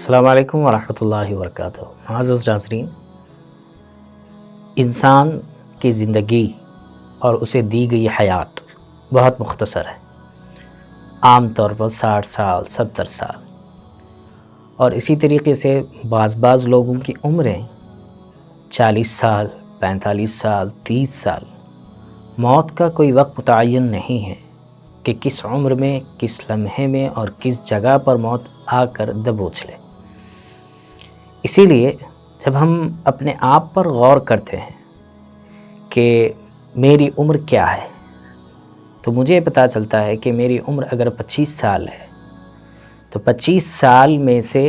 السلام علیکم ورحمۃ اللہ وبرکاتہ۔ معزز ناظرین، انسان کی زندگی اور اسے دی گئی حیات بہت مختصر ہے، عام طور پر 60 سال 70 سال، اور اسی طریقے سے بعض لوگوں کی عمریں 40 سال 45 سال 30 سال۔ موت کا کوئی وقت متعین نہیں ہے کہ کس عمر میں، کس لمحے میں اور کس جگہ پر موت آ کر دبوچ لے۔ اسی لیے جب ہم اپنے آپ پر غور کرتے ہیں کہ میری عمر کیا ہے، تو مجھے پتہ چلتا ہے کہ میری عمر اگر 25 سال ہے تو 25 سال میں سے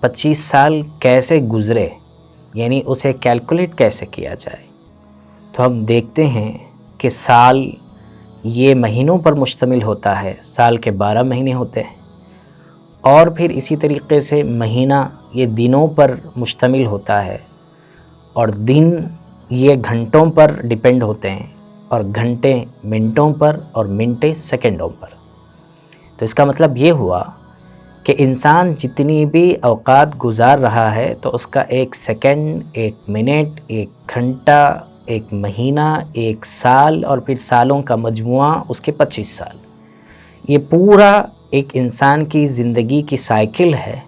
25 سال کیسے گزرے، یعنی اسے کیلکولیٹ کیسے کیا جائے، تو ہم دیکھتے ہیں کہ سال یہ مہینوں پر مشتمل ہوتا ہے، سال کے 12 مہینے ہوتے ہیں، اور پھر اسی طریقے سے مہینہ یہ دنوں پر مشتمل ہوتا ہے، اور دن یہ گھنٹوں پر ڈیپینڈ ہوتے ہیں، اور گھنٹے منٹوں پر اور منٹیں سیکنڈوں پر۔ تو اس کا مطلب یہ ہوا کہ انسان جتنی بھی اوقات گزار رہا ہے تو اس کا ایک سیکنڈ، ایک منٹ، ایک گھنٹہ، ایک مہینہ، ایک سال، اور پھر سالوں کا مجموعہ اس کے 25 سال، یہ پورا ایک انسان کی زندگی کی سائیکل ہے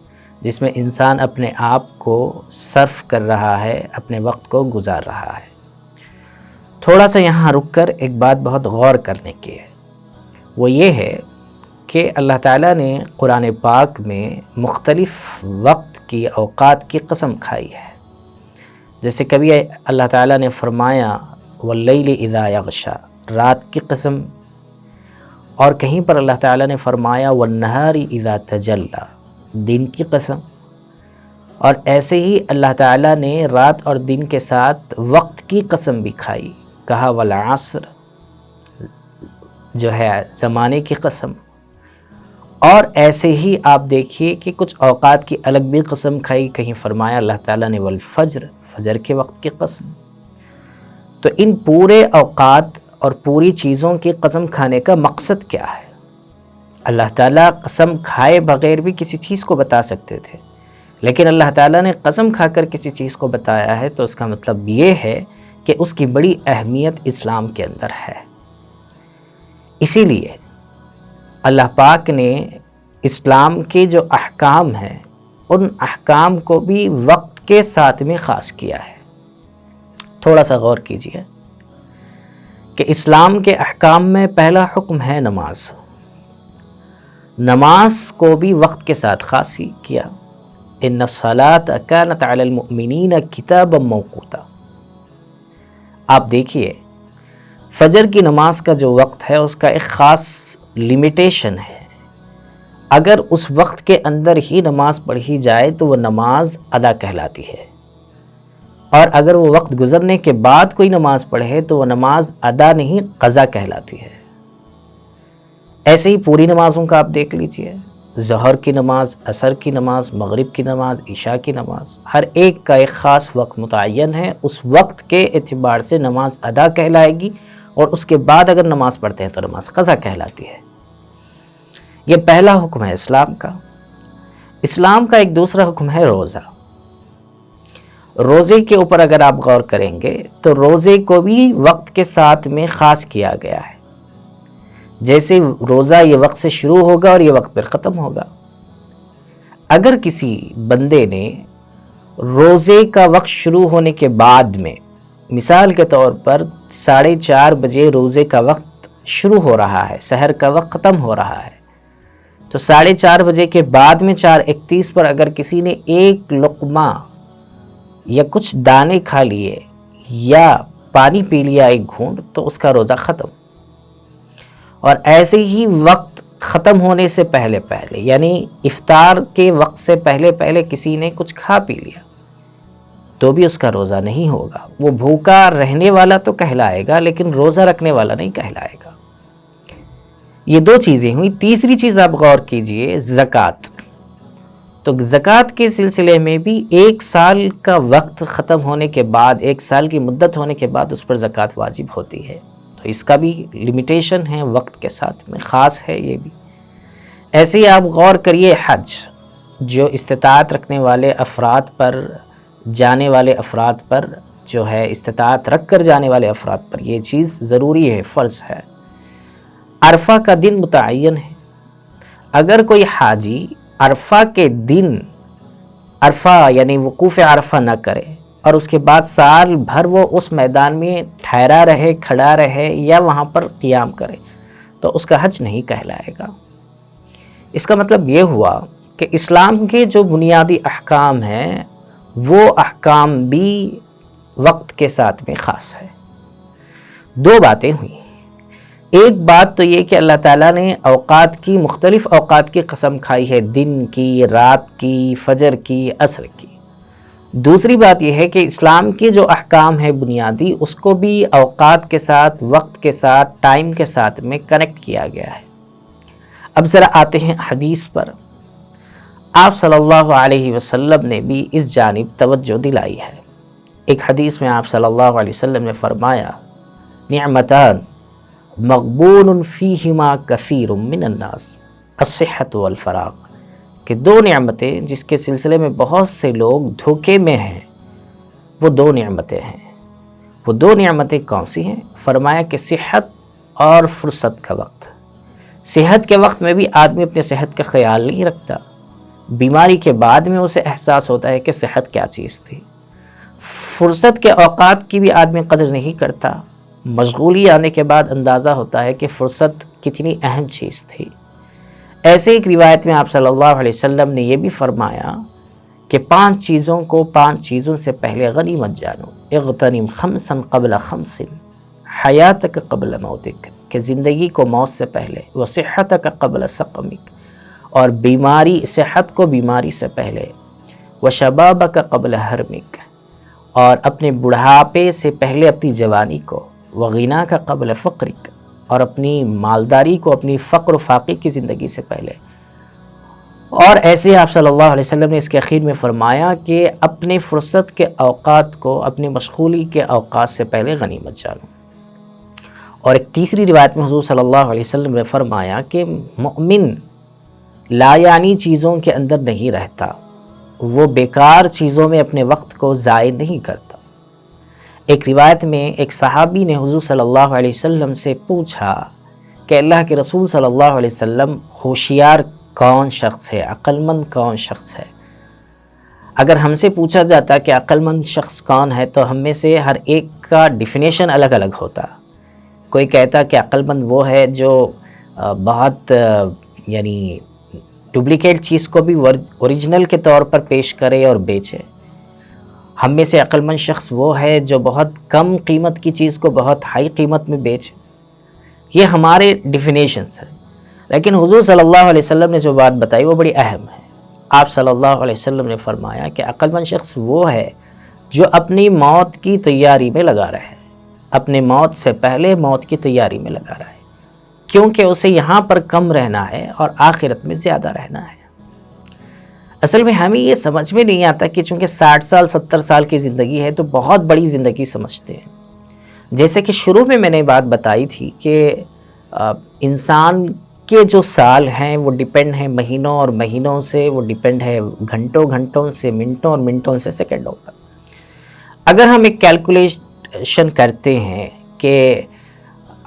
جس میں انسان اپنے آپ کو صرف کر رہا ہے، اپنے وقت کو گزار رہا ہے۔ تھوڑا سا یہاں رک کر ایک بات بہت غور کرنے کی ہے، وہ یہ ہے کہ اللہ تعالیٰ نے قرآن پاک میں مختلف وقت کی اوقات کی قسم کھائی ہے۔ جیسے کبھی اللہ تعالیٰ نے فرمایا واللیل اذا یغشا، رات کی قسم، اور کہیں پر اللہ تعالیٰ نے فرمایا والنہار اذا تجلی، دن کی قسم، اور ایسے ہی اللہ تعالیٰ نے رات اور دن کے ساتھ وقت کی قسم بھی کھائی، کہا والعصر، جو ہے زمانے کی قسم، اور ایسے ہی آپ دیکھیے کہ کچھ اوقات کی الگ بھی قسم کھائی، کہیں فرمایا اللہ تعالیٰ نے والفجر، فجر کے وقت کی قسم۔ تو ان پورے اوقات اور پوری چیزوں کی قسم کھانے کا مقصد کیا ہے؟ اللہ تعالیٰ قسم کھائے بغیر بھی کسی چیز کو بتا سکتے تھے، لیکن اللہ تعالیٰ نے قسم کھا کر کسی چیز کو بتایا ہے، تو اس کا مطلب یہ ہے کہ اس کی بڑی اہمیت اسلام کے اندر ہے۔ اسی لیے اللہ پاک نے اسلام کے جو احکام ہیں ان احکام کو بھی وقت کے ساتھ میں خاص کیا ہے۔ تھوڑا سا غور کیجیے کہ اسلام کے احکام میں پہلا حکم ہے نماز۔ نماز کو بھی وقت کے ساتھ خاص کیا، ان الصلاۃ کانت علی المؤمنین کتابا موقوتا۔ آپ دیکھیے فجر کی نماز کا جو وقت ہے اس کا ایک خاص لیمیٹیشن ہے، اگر اس وقت کے اندر ہی نماز پڑھی جائے تو وہ نماز ادا کہلاتی ہے، اور اگر وہ وقت گزرنے کے بعد کوئی نماز پڑھے تو وہ نماز ادا نہیں، قضا کہلاتی ہے۔ ایسے ہی پوری نمازوں کا آپ دیکھ لیجئے، ظہر کی نماز، عصر کی نماز، مغرب کی نماز، عشاء کی نماز، ہر ایک کا ایک خاص وقت متعین ہے، اس وقت کے اعتبار سے نماز ادا کہلائے گی، اور اس کے بعد اگر نماز پڑھتے ہیں تو نماز قضا کہلاتی ہے۔ یہ پہلا حکم ہے اسلام کا۔ اسلام کا ایک دوسرا حکم ہے روزہ۔ روزے کے اوپر اگر آپ غور کریں گے تو روزے کو بھی وقت کے ساتھ میں خاص کیا گیا ہے، جیسے روزہ یہ وقت سے شروع ہوگا اور یہ وقت پر ختم ہوگا۔ اگر کسی بندے نے روزے کا وقت شروع ہونے کے بعد میں، مثال کے طور پر 4:30 بجے روزے کا وقت شروع ہو رہا ہے، سحر کا وقت ختم ہو رہا ہے، تو 4:30 بجے کے بعد میں 4:31 پر اگر کسی نے ایک لقمہ یا کچھ دانے کھا لیے یا پانی پی لیا ایک گھونٹ، تو اس کا روزہ ختم۔ اور ایسے ہی وقت ختم ہونے سے پہلے یعنی افطار کے وقت سے پہلے کسی نے کچھ کھا پی لیا تو بھی اس کا روزہ نہیں ہوگا، وہ بھوکا رہنے والا تو کہلائے گا لیکن روزہ رکھنے والا نہیں کہلائے گا۔ یہ دو چیزیں ہوئی۔ تیسری چیز آپ غور کیجئے، زکوٰۃ۔ تو زکوٰۃ کے سلسلے میں بھی 1 سال کا وقت ختم ہونے کے بعد، 1 سال کی مدت ہونے کے بعد اس پر زکوٰۃ واجب ہوتی ہے، تو اس کا بھی لیمیٹیشن ہے، وقت کے ساتھ میں خاص ہے یہ بھی۔ ایسے ہی آپ غور کریے حج۔ جو استطاعت رکھنے والے افراد پر، جانے والے افراد پر جو ہے، استطاعت رکھ کر جانے والے افراد پر یہ چیز ضروری ہے، فرض ہے۔ عرفہ کا دن متعین ہے۔ اگر کوئی حاجی عرفہ کے دن عرفہ یعنی وقوف عرفہ نہ کرے اور اس کے بعد سال بھر وہ اس میدان میں ٹھہرا رہے، کھڑا رہے یا وہاں پر قیام کرے تو اس کا حج نہیں کہلائے گا۔ اس کا مطلب یہ ہوا کہ اسلام کے جو بنیادی احکام ہیں وہ احکام بھی وقت کے ساتھ میں خاص ہے۔ دو باتیں ہوئیں۔ ایک بات تو یہ کہ اللہ تعالیٰ نے اوقات کی، مختلف اوقات کی قسم کھائی ہے، دن کی، رات کی، فجر کی، عصر کی۔ دوسری بات یہ ہے کہ اسلام کے جو احکام ہے بنیادی، اس کو بھی اوقات کے ساتھ، وقت کے ساتھ، ٹائم کے ساتھ میں کنیکٹ کیا گیا ہے۔ اب ذرا آتے ہیں حدیث پر۔ آپ صلی اللہ علیہ وسلم نے بھی اس جانب توجہ دلائی ہے۔ ایک حدیث میں آپ صلی اللہ علیہ وسلم نے فرمایا، نعمتان مغبون فیہما کثیر من الناس، الصحۃ والفراغ، کہ دو نعمتیں جس کے سلسلے میں بہت سے لوگ دھوکے میں ہیں، وہ دو نعمتیں ہیں۔ وہ دو نعمتیں کون سی ہیں؟ فرمایا کہ صحت اور فرصت کا وقت۔ صحت کے وقت میں بھی آدمی اپنے صحت کا خیال نہیں رکھتا، بیماری کے بعد میں اسے احساس ہوتا ہے کہ صحت کیا چیز تھی۔ فرصت کے اوقات کی بھی آدمی قدر نہیں کرتا، مشغولی آنے کے بعد اندازہ ہوتا ہے کہ فرصت کتنی اہم چیز تھی۔ ایسے ایک روایت میں آپ صلی اللہ علیہ وسلم نے یہ بھی فرمایا کہ 5 چیزوں سے پہلے غنیمت جانو، اغتنم خمسا قبل خمس، حیاتک قبل موتک، کہ زندگی کو موت سے پہلے، وصحتک قبل سقمک، اور صحت کو بیماری سے پہلے، وشبابک قبل حرمک، اور اپنے بڑھاپے سے پہلے اپنی جوانی کو، وغناک قبل فقرک، اور اپنی مالداری کو اپنی فقر و فاقے کی زندگی سے پہلے۔ اور ایسے آپ صلی اللہ علیہ وسلم نے اس کے اخیر میں فرمایا کہ اپنے فرصت کے اوقات کو اپنے مشغولی کے اوقات سے پہلے غنیمت جانو۔ اور ایک تیسری روایت میں حضور صلی اللہ علیہ وسلم نے فرمایا کہ مؤمن لا یعنی چیزوں کے اندر نہیں رہتا، وہ بیکار چیزوں میں اپنے وقت کو ضائع نہیں کرتا۔ ایک روایت میں ایک صحابی نے حضور صلی اللہ علیہ وسلم سے پوچھا کہ اللہ کے رسول صلی اللہ علیہ وسلم، ہوشیار کون شخص ہے، عقل مند کون شخص ہے؟ اگر ہم سے پوچھا جاتا کہ عقل مند شخص کون ہے تو ہم میں سے ہر ایک کا ڈیفینیشن الگ الگ ہوتا۔ کوئی کہتا کہ عقل مند وہ ہے جو بہت یعنی ڈپلیکیٹ چیز کو بھی اوریجنل کے طور پر پیش کرے اور بیچے۔ ہم میں سے عقل مند شخص وہ ہے جو بہت کم قیمت کی چیز کو بہت ہائی قیمت میں بیچے۔ یہ ہمارے ڈیفینیشنز ہیں، لیکن حضور صلی اللہ علیہ وسلم نے جو بات بتائی وہ بڑی اہم ہے۔ آپ صلی اللہ علیہ وسلم نے فرمایا کہ عقل مند شخص وہ ہے جو اپنی موت کی تیاری میں لگا رہے، اپنے موت سے پہلے موت کی تیاری میں لگا رہے، کیونکہ اسے یہاں پر کم رہنا ہے اور آخرت میں زیادہ رہنا ہے۔ اصل میں ہمیں یہ سمجھ میں نہیں آتا کہ چونکہ 60 سال 70 سال کی زندگی ہے تو بہت بڑی زندگی سمجھتے ہیں۔ جیسے کہ شروع میں میں نے بات بتائی تھی کہ انسان کے جو سال ہیں وہ ڈیپینڈ ہیں مہینوں اور مہینوں سے، وہ ڈیپینڈ ہے گھنٹوں سے، منٹوں اور منٹوں سے سیکنڈوں پر۔ اگر ہم ایک کیلکولیشن کرتے ہیں کہ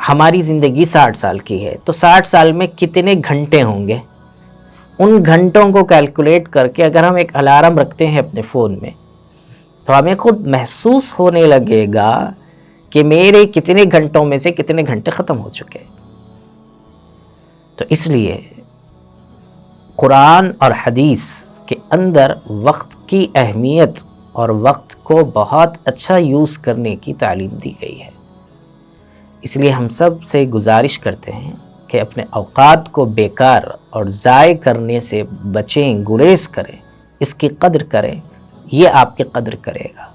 ہماری زندگی 60 سال کی ہے تو 60 سال میں کتنے گھنٹے ہوں گے، ان گھنٹوں کو کیلکولیٹ کر کے اگر ہم ایک الارم رکھتے ہیں اپنے فون میں تو ہمیں خود محسوس ہونے لگے گا کہ میرے کتنے گھنٹوں میں سے کتنے گھنٹے ختم ہو چکے۔ تو اس لیے قرآن اور حدیث کے اندر وقت کی اہمیت اور وقت کو بہت اچھا یوز کرنے کی تعلیم دی گئی ہے۔ اس لیے ہم سب سے گزارش کرتے ہیں کہ اپنے اوقات کو بیکار اور ضائع کرنے سے بچیں، گریز کریں، اس کی قدر کریں، یہ آپ کی قدر کرے گا۔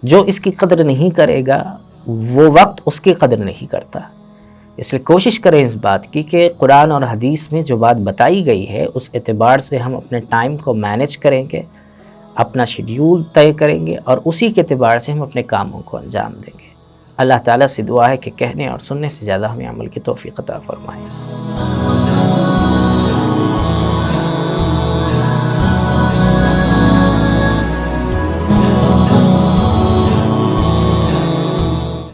جو اس کی قدر نہیں کرے گا وہ وقت اس کی قدر نہیں کرتا۔ اس لیے کوشش کریں اس بات کی کہ قرآن اور حدیث میں جو بات بتائی گئی ہے اس اعتبار سے ہم اپنے ٹائم کو مینیج کریں گے، اپنا شیڈیول طے کریں گے اور اسی کے اعتبار سے ہم اپنے کاموں کو انجام دیں گے۔ اللہ تعالیٰ سے دعا ہے کہ کہنے اور سننے سے زیادہ ہمیں عمل کی توفیق عطا فرمائے۔